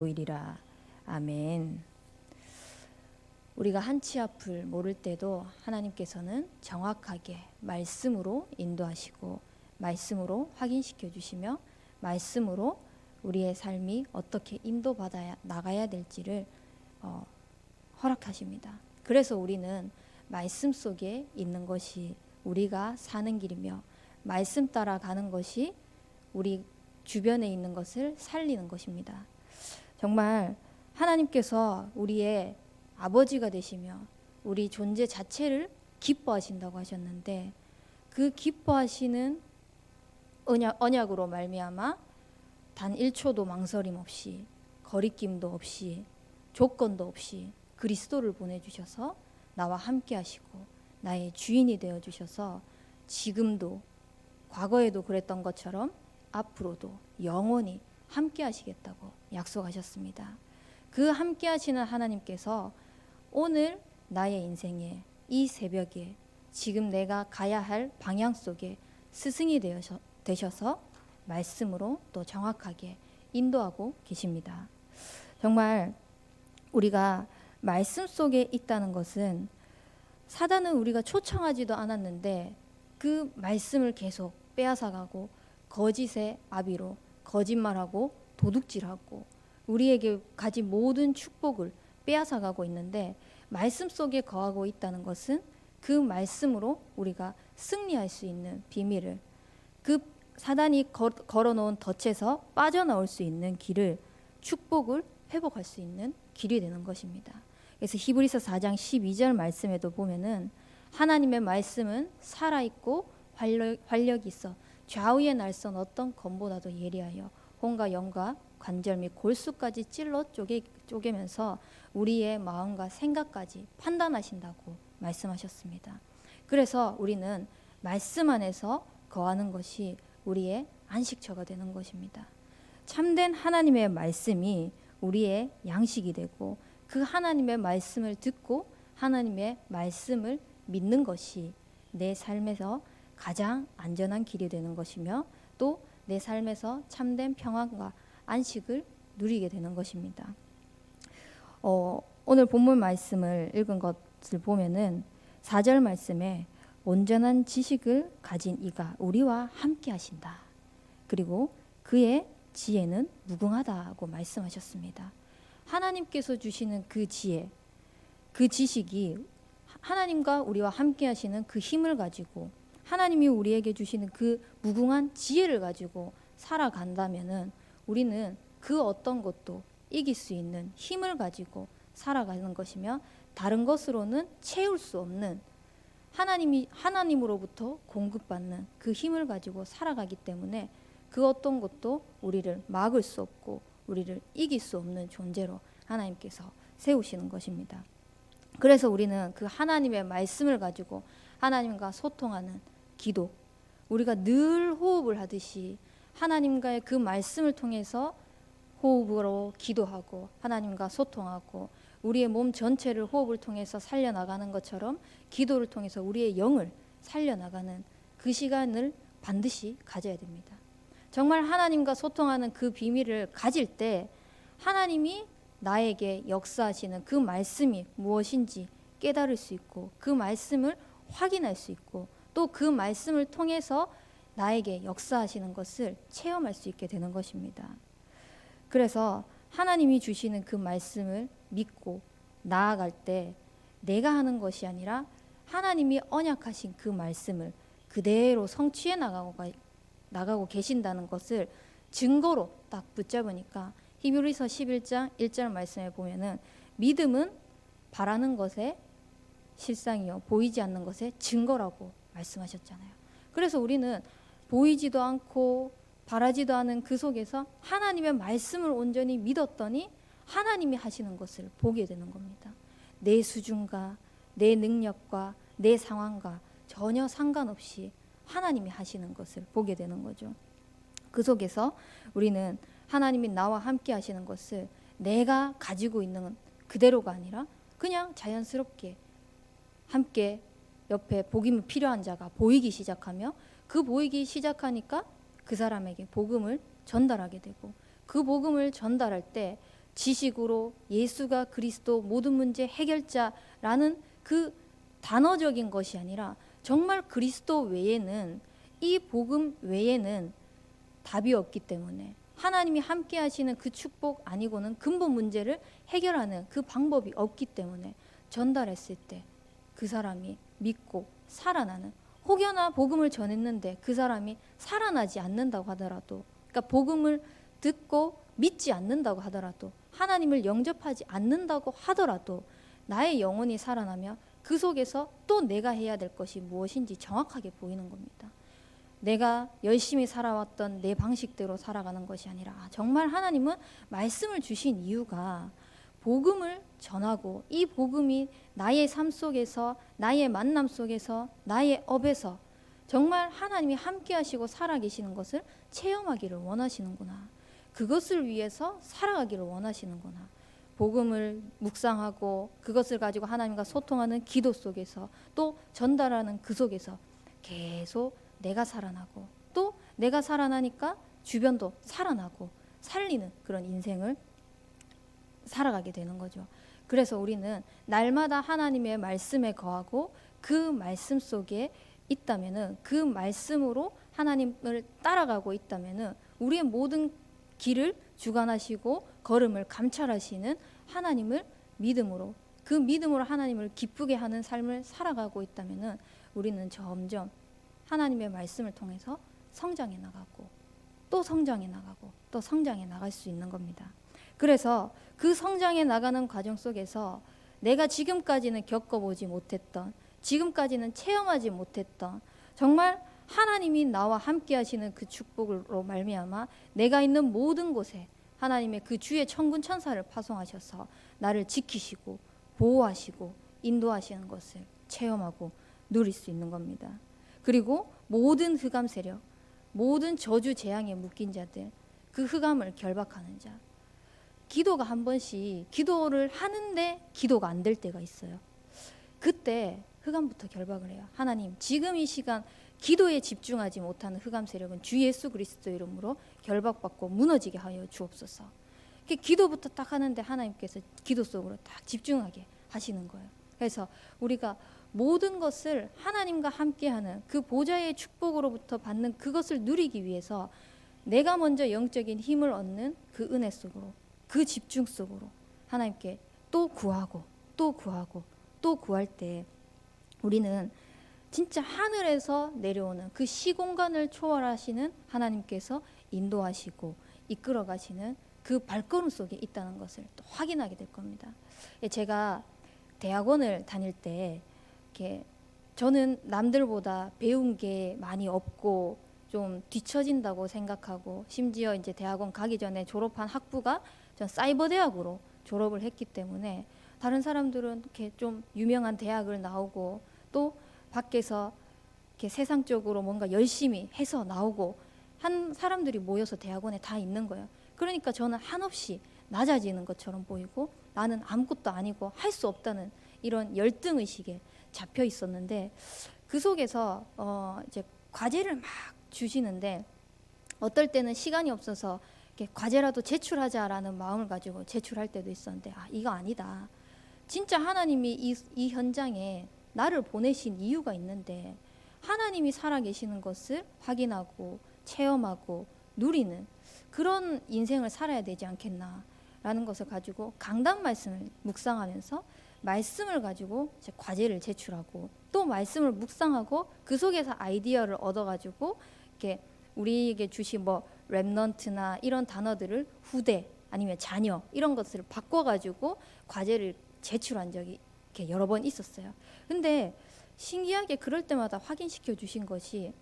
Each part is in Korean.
보이리라. 아멘. 우리가 한치 앞을 모를 때도 하나님께서는 정확하게 말씀으로 인도하시고 말씀으로 확인시켜 주시며 말씀으로 우리의 삶이 어떻게 인도받아 나가야 될지를 허락하십니다. 그래서 우리는 말씀 속에 있는 것이 우리가 사는 길이며 말씀 따라 가는 것이 우리 주변에 있는 것을 살리는 것입니다. 정말 하나님께서 우리의 아버지가 되시며 우리 존재 자체를 기뻐하신다고 하셨는데, 그 기뻐하시는 언약으로 말미암아 단 1초도 망설임 없이, 거리낌도 없이, 조건도 없이 그리스도를 보내주셔서 나와 함께 하시고 나의 주인이 되어주셔서 지금도 과거에도 그랬던 것처럼 앞으로도 영원히 함께 하시겠다고 약속하셨습니다. 그 함께 하시는 하나님께서 오늘 나의 인생에, 이 새벽에, 지금 내가 가야 할 방향 속에 스승이 되셔서 말씀으로 또 정확하게 인도하고 계십니다. 정말 우리가 말씀 속에 있다는 것은, 사단은 우리가 초청하지도 않았는데 그 말씀을 계속 빼앗아가고 거짓의 아비로 거짓말하고 도둑질하고 우리에게 가진 모든 축복을 빼앗아가고 있는데, 말씀 속에 거하고 있다는 것은 그 말씀으로 우리가 승리할 수 있는 비밀을, 그 사단이 걸어놓은 덫에서 빠져나올 수 있는 길을, 축복을 회복할 수 있는 길이 되는 것입니다. 그래서 히브리서 4장 12절 말씀에도 보면은 하나님의 말씀은 살아있고 활력이 있어 좌우의 날선 어떤 검보다도 예리하여 혼과 영과 관절 및 골수까지 찔러 쪼개면서 우리의 마음과 생각까지 판단하신다고 말씀하셨습니다. 그래서 우리는 말씀 안에서 거하는 것이 우리의 안식처가 되는 것입니다. 참된 하나님의 말씀이 우리의 양식이 되고, 그 하나님의 말씀을 듣고 하나님의 말씀을 믿는 것이 내 삶에서 가장 안전한 길이 되는 것이며, 또 내 삶에서 참된 평안과 안식을 누리게 되는 것입니다. 오늘 본문 말씀을 읽은 것을 보면은 4절 말씀에 온전한 지식을 가진 이가 우리와 함께 하신다. 그리고 그의 지혜는 무궁하다고 말씀하셨습니다. 하나님께서 주시는 그 지혜, 그 지식이 하나님과 우리와 함께 하시는 그 힘을 가지고, 하나님이 우리에게 주시는 그 무궁한 지혜를 가지고 살아간다면은 우리는 그 어떤 것도 이길 수 있는 힘을 가지고 살아가는 것이며, 다른 것으로는 채울 수 없는, 하나님으로부터 공급받는 그 힘을 가지고 살아가기 때문에 그 어떤 것도 우리를 막을 수 없고 우리를 이길 수 없는 존재로 하나님께서 세우시는 것입니다. 그래서 우리는 그 하나님의 말씀을 가지고 하나님과 소통하는 기도, 우리가 늘 호흡을 하듯이 하나님과의 그 말씀을 통해서 호흡으로 기도하고 하나님과 소통하고, 우리의 몸 전체를 호흡을 통해서 살려나가는 것처럼 기도를 통해서 우리의 영을 살려나가는 그 시간을 반드시 가져야 됩니다. 정말 하나님과 소통하는 그 비밀을 가질 때 하나님이 나에게 역사하시는 그 말씀이 무엇인지 깨달을 수 있고, 그 말씀을 확인할 수 있고, 또 그 말씀을 통해서 나에게 역사하시는 것을 체험할 수 있게 되는 것입니다. 그래서 하나님이 주시는 그 말씀을 믿고 나아갈 때 내가 하는 것이 아니라 하나님이 언약하신 그 말씀을 그대로 성취해 나가고 계신다는 것을 증거로 딱 붙잡으니까, 히브리서 11장 1절 말씀에 보면은 믿음은 바라는 것의 실상이요 보이지 않는 것의 증거라고 말씀하셨잖아요. 그래서 우리는 보이지도 않고 바라지도 않은 그 속에서 하나님의 말씀을 온전히 믿었더니 하나님이 하시는 것을 보게 되는 겁니다. 내 수준과 내 능력과 내 상황과 전혀 상관없이 하나님이 하시는 것을 보게 되는 거죠. 그 속에서 우리는 하나님이 나와 함께 하시는 것을 내가 가지고 있는 그대로가 아니라 그냥 자연스럽게 함께 옆에 복음이 필요한 자가 보이기 시작하며, 그 보이기 시작하니까 그 사람에게 복음을 전달하게 되고, 그 복음을 전달할 때 지식으로 예수가 그리스도 모든 문제 해결자라는 그 단어적인 것이 아니라 정말 그리스도 외에는, 이 복음 외에는 답이 없기 때문에 하나님이 함께 하시는 그 축복 아니고는 근본 문제를 해결하는 그 방법이 없기 때문에 전달했을 때 그 사람이 믿고 살아나는, 혹여나 복음을 전했는데 그 사람이 살아나지 않는다고 하더라도, 그러니까 복음을 듣고 믿지 않는다고 하더라도, 하나님을 영접하지 않는다고 하더라도 나의 영혼이 살아나며 그 속에서 또 내가 해야 될 것이 무엇인지 정확하게 보이는 겁니다. 내가 열심히 살아왔던 내 방식대로 살아가는 것이 아니라 정말 하나님은 말씀을 주신 이유가 복음을 전하고, 이 복음이 나의 삶 속에서, 나의 만남 속에서, 나의 업에서 정말 하나님이 함께 하시고 살아계시는 것을 체험하기를 원하시는구나, 그것을 위해서 살아가기를 원하시는구나. 복음을 묵상하고 그것을 가지고 하나님과 소통하는 기도 속에서, 또 전달하는 그 속에서 계속 내가 살아나고, 또 내가 살아나니까 주변도 살아나고 살리는 그런 인생을 살아가게 되는 거죠. 그래서 우리는 날마다 하나님의 말씀에 거하고 그 말씀 속에 있다면은, 그 말씀으로 하나님을 따라가고 있다면은 우리의 모든 길을 주관하시고 걸음을 감찰하시는 하나님을 믿음으로, 그 믿음으로 하나님을 기쁘게 하는 삶을 살아가고 있다면은 우리는 점점 하나님의 말씀을 통해서 성장해 나가고, 또 성장해 나가고, 또 성장해 나갈 수 있는 겁니다. 그래서 그 성장해 나가는 과정 속에서 내가 지금까지는 겪어보지 못했던, 지금까지는 체험하지 못했던, 정말 하나님이 나와 함께 하시는 그 축복으로 말미암아 내가 있는 모든 곳에 하나님의 그 주의 천군 천사를 파송하셔서 나를 지키시고 보호하시고 인도하시는 것을 체험하고 누릴 수 있는 겁니다. 그리고 모든 흑암 세력, 모든 저주 재앙에 묶인 자들, 그 흑암을 결박하는 자, 기도가 한 번씩 기도를 하는데 기도가 안 될 때가 있어요. 그때 흑암부터 결박을 해요. 하나님, 지금 이 시간 기도에 집중하지 못하는 흑암 세력은 주 예수 그리스도 이름으로 결박받고 무너지게 하여 주옵소서. 기도부터 딱 하는데 하나님께서 기도 속으로 딱 집중하게 하시는 거예요. 그래서 우리가 모든 것을 하나님과 함께하는 그 보좌의 축복으로부터 받는 그것을 누리기 위해서 내가 먼저 영적인 힘을 얻는 그 은혜 속으로, 그 집중 속으로 하나님께 또 구하고 또 구하고 또 구할 때 우리는 진짜 하늘에서 내려오는 그 시공간을 초월하시는 하나님께서 인도하시고 이끌어 가시는 그 발걸음 속에 있다는 것을 또 확인하게 될 겁니다. 제가 대학원을 다닐 때 이렇게 저는 남들보다 배운 게 많이 없고 좀 뒤처진다고 생각하고, 심지어 이제 대학원 가기 전에 졸업한 학부가 전 사이버 대학으로 졸업을 했기 때문에 다른 사람들은 이렇게 좀 유명한 대학을 나오고 또 밖에서 이렇게 세상적으로 뭔가 열심히 해서 나오고 한 사람들이 모여서 대학원에 다 있는 거예요. 그러니까 저는 한없이 낮아지는 것처럼 보이고 나는 아무것도 아니고 할 수 없다는 이런 열등의식에 잡혀 있었는데, 그 속에서 이제 과제를 막 주시는데 어떨 때는 시간이 없어서 이렇게 과제라도 제출하자라는 마음을 가지고 제출할 때도 있었는데, 이거 아니다. 진짜 하나님이 이 현장에 나를 보내신 이유가 있는데 하나님이 살아계시는 것을 확인하고 체험하고 누리는 그런 인생을 살아야 되지 않겠나라는 것을 가지고 강단 말씀을 묵상하면서 말씀을 가지고 과제를 제출하고 또 말씀을 묵상하고 그 속에서 아이디어를 얻어가지고 이렇게 우리에게 주신 뭐 렘넌트나 이런 단어들을 후대 아니면 자녀 이런 것을 바꿔가지고 과제를 제출한 적이 이렇게 여러 번 있었어요. 근데 신기하게 그럴 때마다 확인시켜 주신 것이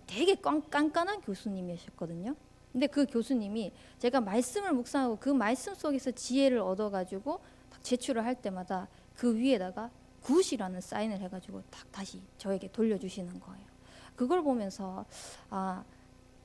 되게 깐깐한 교수님이셨거든요. 근데 그 교수님이 제가 말씀을 묵상하고 그 말씀 속에서 지혜를 얻어가지고 제출을 할 때마다 그 위에다가 굿이라는 사인을 해가지고 딱 다시 저에게 돌려주시는 거예요. 그걸 보면서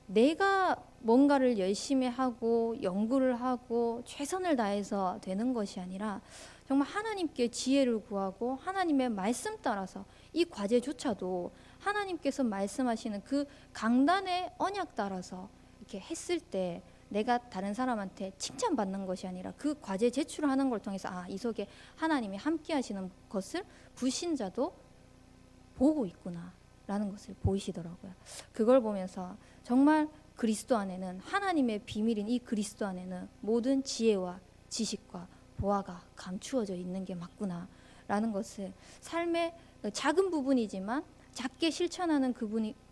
내가 뭔가를 열심히 하고 연구를 하고 최선을 다해서 되는 것이 아니라 정말 하나님께 지혜를 구하고 하나님의 말씀 따라서 이 과제조차도 하나님께서 말씀하시는 그 강단의 언약 따라서 이렇게 했을 때 내가 다른 사람한테 칭찬받는 것이 아니라 그 과제 제출하는 걸 통해서 이 속에 하나님이 함께 하시는 것을 불신자도 보고 있구나 라는 것을 보이시더라고요. 그걸 보면서 정말 그리스도 안에는, 하나님의 비밀인 이 그리스도 안에는 모든 지혜와 지식과 보화가 감추어져 있는 게 맞구나 라는 것을, 삶의 작은 부분이지만, 작게 실천하는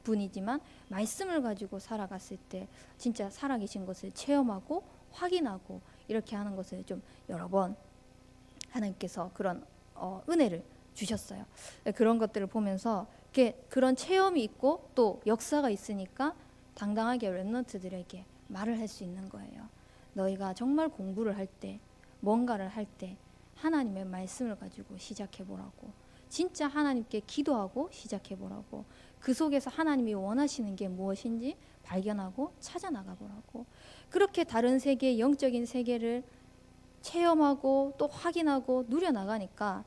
분이지만 말씀을 가지고 살아갔을 때 진짜 살아계신 것을 체험하고 확인하고 이렇게 하는 것을 좀 여러 번 하나님께서 그런 은혜를 주셨어요. 그런 것들을 보면서 그런 체험이 있고 또 역사가 있으니까 당당하게 렘넌트들에게 말을 할 수 있는 거예요. 너희가 정말 공부를 할 때, 뭔가를 할 때 하나님의 말씀을 가지고 시작해보라고, 진짜 하나님께 기도하고 시작해보라고, 그 속에서 하나님이 원하시는 게 무엇인지 발견하고 찾아나가보라고. 그렇게 다른 세계, 영적인 세계를 체험하고 또 확인하고 누려나가니까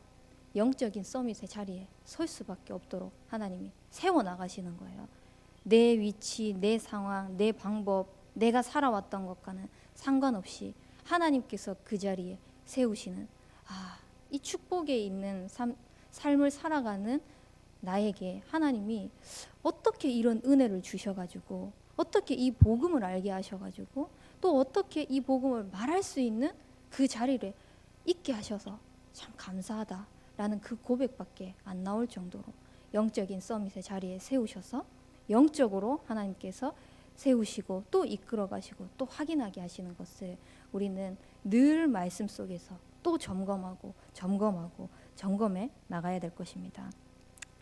영적인 서밋의 자리에 설 수밖에 없도록 하나님이 세워나가시는 거예요. 내 위치, 내 상황, 내 방법, 내가 살아왔던 것과는 상관없이 하나님께서 그 자리에 세우시는, 이 축복에 있는 삶을 살아가는 나에게 하나님이 어떻게 이런 은혜를 주셔가지고, 어떻게 이 복음을 알게 하셔가지고, 또 어떻게 이 복음을 말할 수 있는 그 자리를 있게 하셔서 참 감사하다라는 그 고백밖에 안 나올 정도로 영적인 서밋의 자리에 세우셔서 영적으로 하나님께서 세우시고 또 이끌어 가시고 또 확인하게 하시는 것을 우리는 늘 말씀 속에서 또 점검하고 점검해 나가야 될 것입니다.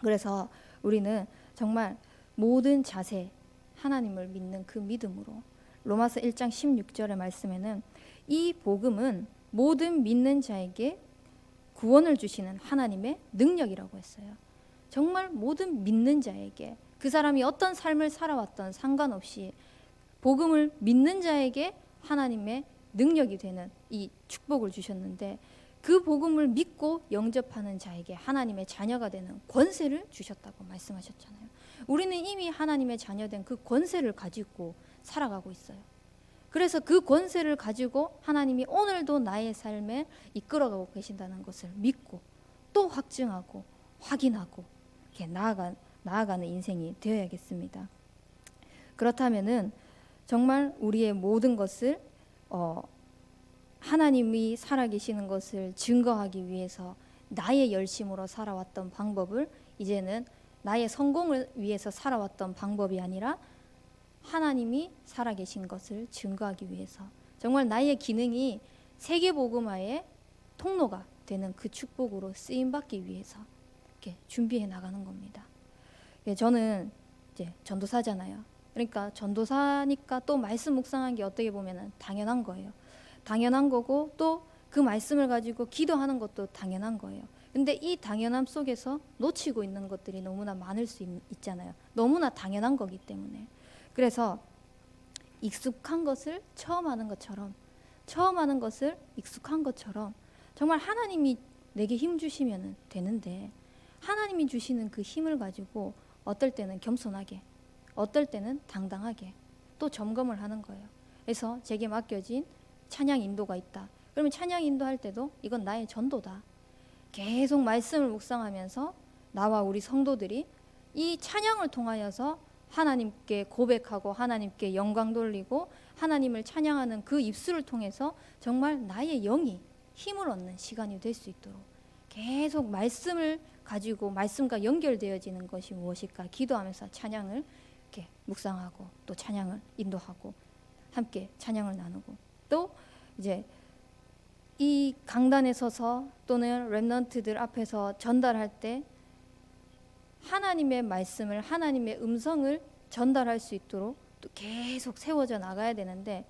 그래서 우리는 정말 모든 자세, 하나님을 믿는 그 믿음으로, 로마서 1장 16절의 말씀에는 이 복음은 모든 믿는 자에게 구원을 주시는 하나님의 능력이라고 했어요. 정말 모든 믿는 자에게, 그 사람이 어떤 삶을 살아왔던 상관없이 복음을 믿는 자에게 하나님의 능력이 되는 이 축복을 주셨는데, 그 복음을 믿고 영접하는 자에게 하나님의 자녀가 되는 권세를 주셨다고 말씀하셨잖아요. 우리는 이미 하나님의 자녀된 그 권세를 가지고 살아가고 있어요. 그래서 그 권세를 가지고 하나님이 오늘도 나의 삶에 이끌어가고 계신다는 것을 믿고 또 확증하고 확인하고 이렇게 나아가는 인생이 되어야겠습니다. 그렇다면은 정말 우리의 모든 것을 하나님이 살아계시는 것을 증거하기 위해서 나의 열심으로 살아왔던 방법을 이제는 나의 성공을 위해서 살아왔던 방법이 아니라 하나님이 살아계신 것을 증거하기 위해서, 정말 나의 기능이 세계복음화의 통로가 되는 그 축복으로 쓰임받기 위해서 이렇게 준비해 나가는 겁니다. 저는 이제 전도사잖아요. 그러니까 전도사니까 또 말씀 묵상한 게 어떻게 보면 당연한 거예요. 당연한 거고 또 그 말씀을 가지고 기도하는 것도 당연한 거예요. 근데 이 당연함 속에서 놓치고 있는 것들이 너무나 많을 수 있잖아요. 너무나 당연한 거기 때문에. 그래서 익숙한 것을 처음 하는 것처럼, 처음 하는 것을 익숙한 것처럼 정말 하나님이 내게 힘 주시면 되는데, 하나님이 주시는 그 힘을 가지고 어떨 때는 겸손하게, 어떨 때는 당당하게 또 점검을 하는 거예요. 그래서 제게 맡겨진 찬양 인도가 있다. 그러면 찬양 인도할 때도 이건 나의 전도다. 계속 말씀을 묵상하면서 나와 우리 성도들이 이 찬양을 통하여서 하나님께 고백하고 하나님께 영광 돌리고 하나님을 찬양하는 그 입술을 통해서 정말 나의 영이 힘을 얻는 시간이 될 수 있도록 계속 말씀을 가지고 말씀과 연결되어지는 것이 무엇일까 기도하면서 찬양을 이렇게 묵상하고 또 찬양을 인도하고 함께 찬양을 나누고, 또 이제 이 강단에 서서 또는 렘넌트들 앞에서 전달할 때 하나님의 말씀을, 하나님의 음성을 전달할 수 있도록 또 계속 세워져 나가야 되는데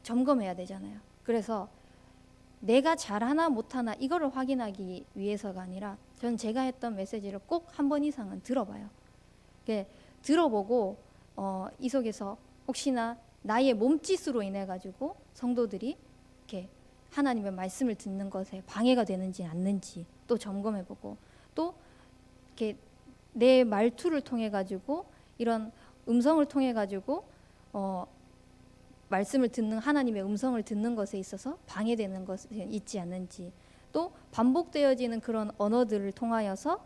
점검해야 되잖아요. 그래서 내가 잘하나 못하나 이거를 확인하기 위해서가 아니라 전 제가 했던 메시지를 꼭 한 번 이상은 들어봐요. 들어보고 이 속에서 혹시나 나의 몸짓으로 인해 가지고 성도들이 이렇게 하나님의 말씀을 듣는 것에 방해가 되는지 않는지 또 점검해보고, 또 이렇게 내 말투를 통해 가지고 이런 음성을 통해 가지고 말씀을 듣는 하나님의 음성을 듣는 것에 있어서 방해되는 것은 있지 않는지, 또 반복되어지는 그런 언어들을 통하여서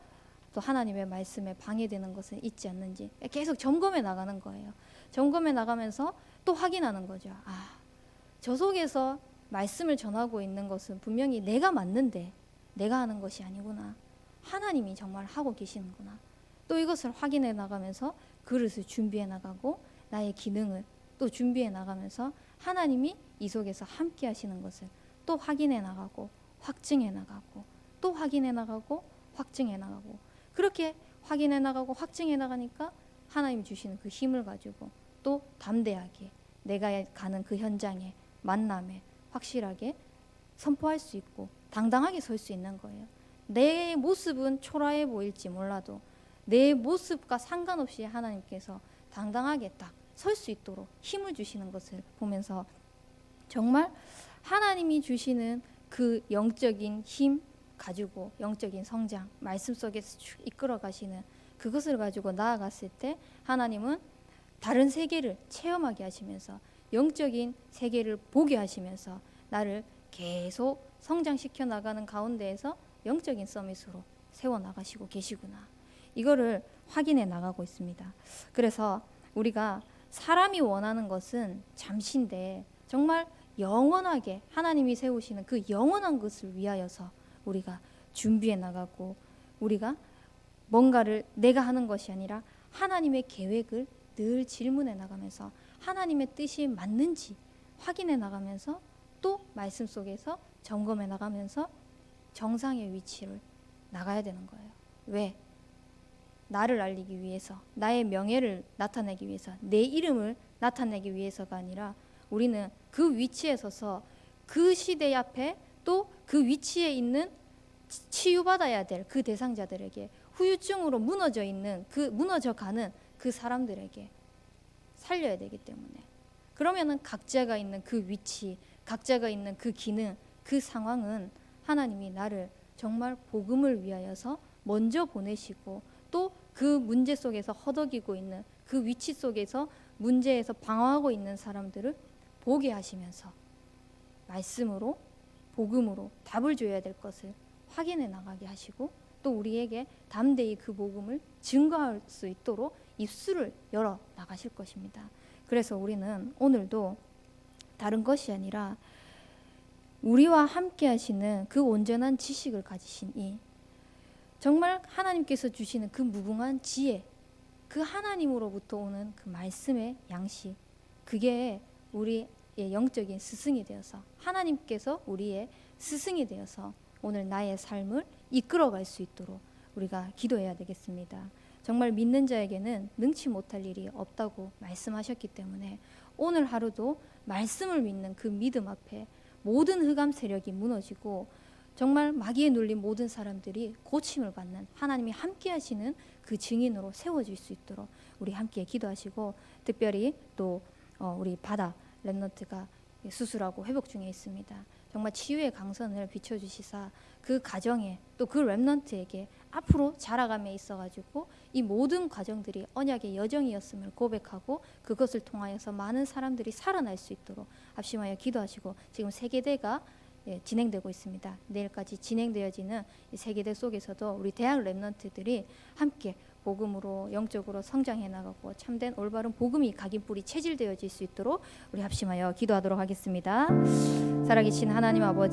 또 하나님의 말씀에 방해되는 것은 있지 않는지 계속 점검해 나가는 거예요. 점검해 나가면서 또 확인하는 거죠. 저 속에서 말씀을 전하고 있는 것은 분명히 내가 맞는데 내가 하는 것이 아니구나. 하나님이 정말 하고 계시는구나. 또 이것을 확인해 나가면서 그릇을 준비해 나가고 나의 기능을 또 준비해 나가면서 하나님이 이 속에서 함께 하시는 것을 또 확인해 나가고 확증해 나가고 또 확인해 나가고 확증해 나가고, 그렇게 확인해 나가고 확증해 나가니까 하나님 주시는 그 힘을 가지고 또 담대하게 내가 가는 그 현장에 만남에 확실하게 선포할 수 있고 당당하게 설 수 있는 거예요. 내 모습은 초라해 보일지 몰라도 내 모습과 상관없이 하나님께서 당당하게 딱 설 수 있도록 힘을 주시는 것을 보면서 정말 하나님이 주시는 그 영적인 힘 가지고 영적인 성장, 말씀 속에서 이끌어 가시는 그것을 가지고 나아갔을 때 하나님은 다른 세계를 체험하게 하시면서 영적인 세계를 보게 하시면서 나를 계속 성장시켜 나가는 가운데에서 영적인 서밋으로 세워나가시고 계시구나. 이거를 확인해 나가고 있습니다. 그래서 우리가 사람이 원하는 것은 잠시인데 정말 영원하게 하나님이 세우시는 그 영원한 것을 위하여서 우리가 준비해 나가고, 우리가 뭔가를 내가 하는 것이 아니라 하나님의 계획을 늘 질문해 나가면서 하나님의 뜻이 맞는지 확인해 나가면서 또 말씀 속에서 점검해 나가면서 정상의 위치를 나가야 되는 거예요. 왜? 나를 알리기 위해서, 나의 명예를 나타내기 위해서, 내 이름을 나타내기 위해서가 아니라 우리는 그 위치에 서서 그 시대 앞에 또 그 위치에 있는 치유받아야 될 그 대상자들에게, 후유증으로 무너져 있는 그 무너져가는 그 사람들에게 살려야 되기 때문에, 그러면은 각자가 있는 그 위치, 각자가 있는 그 기능, 그 상황은 하나님이 나를 정말 복음을 위하여서 먼저 보내시고 또 그 문제 속에서 허덕이고 있는 그 위치 속에서 문제에서 방황하고 있는 사람들을 보게 하시면서 말씀으로 복음으로 답을 줘야 될 것을 확인해 나가게 하시고 또 우리에게 담대히 그 복음을 증거할 수 있도록 입술을 열어 나가실 것입니다. 그래서 우리는 오늘도 다른 것이 아니라 우리와 함께 하시는 그 온전한 지식을 가지신 이 정말 하나님께서 주시는 그 무궁한 지혜, 그 하나님으로부터 오는 그 말씀의 양식, 그게 우리의 영적인 스승이 되어서 하나님께서 우리의 스승이 되어서 오늘 나의 삶을 이끌어갈 수 있도록 우리가 기도해야 되겠습니다. 정말 믿는 자에게는 능치 못할 일이 없다고 말씀하셨기 때문에 오늘 하루도 말씀을 믿는 그 믿음 앞에 모든 흑암 세력이 무너지고 정말 마귀에 눌린 모든 사람들이 고침을 받는 하나님이 함께 하시는 그 증인으로 세워질 수 있도록 우리 함께 기도하시고, 특별히 또 우리 바다 렘넌트가 수술하고 회복 중에 있습니다. 정말 치유의 강선을 비춰주시사 그 가정에 또 그 렘넌트에게 앞으로 자라감에 있어가지고 이 모든 과정들이 언약의 여정이었음을 고백하고 그것을 통하여서 많은 사람들이 살아날 수 있도록 합심하여 기도하시고, 지금 세계대가 진행되고 있습니다. 내일까지 진행되어지는 이 세계대 속에서도 우리 대학 렘넌트들이 함께 복음으로 영적으로 성장해 나가고 참된 올바른 복음이 각인뿌리 체질되어질 수 있도록 우리 합심하여 기도하도록 하겠습니다. 살아계신 하나님 아버지,